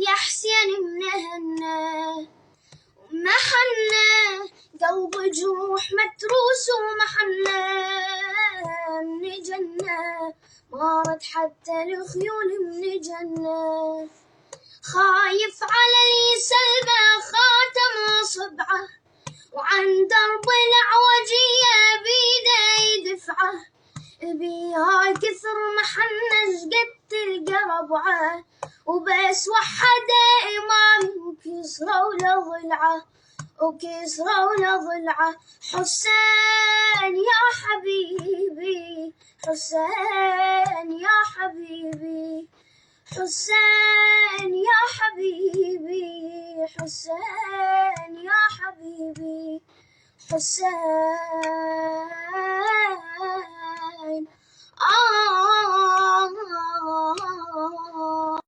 يا حسين منهنا محنا قلب جروح متروس ومحنا من جنة مارت حتى الخيول من جنة خايف على اللي سلبه خاتم صبعه وعن درب العوجية بيده يدفعه بيها كثر محنا شقد تلقى ربعه وبس وحده إمام وكسرى ولا ضلعه وكسرى ولا ضلعه حسين يا حبيبي حسين يا حبيبي حسين يا حبيبي حسين يا حبيبي حسين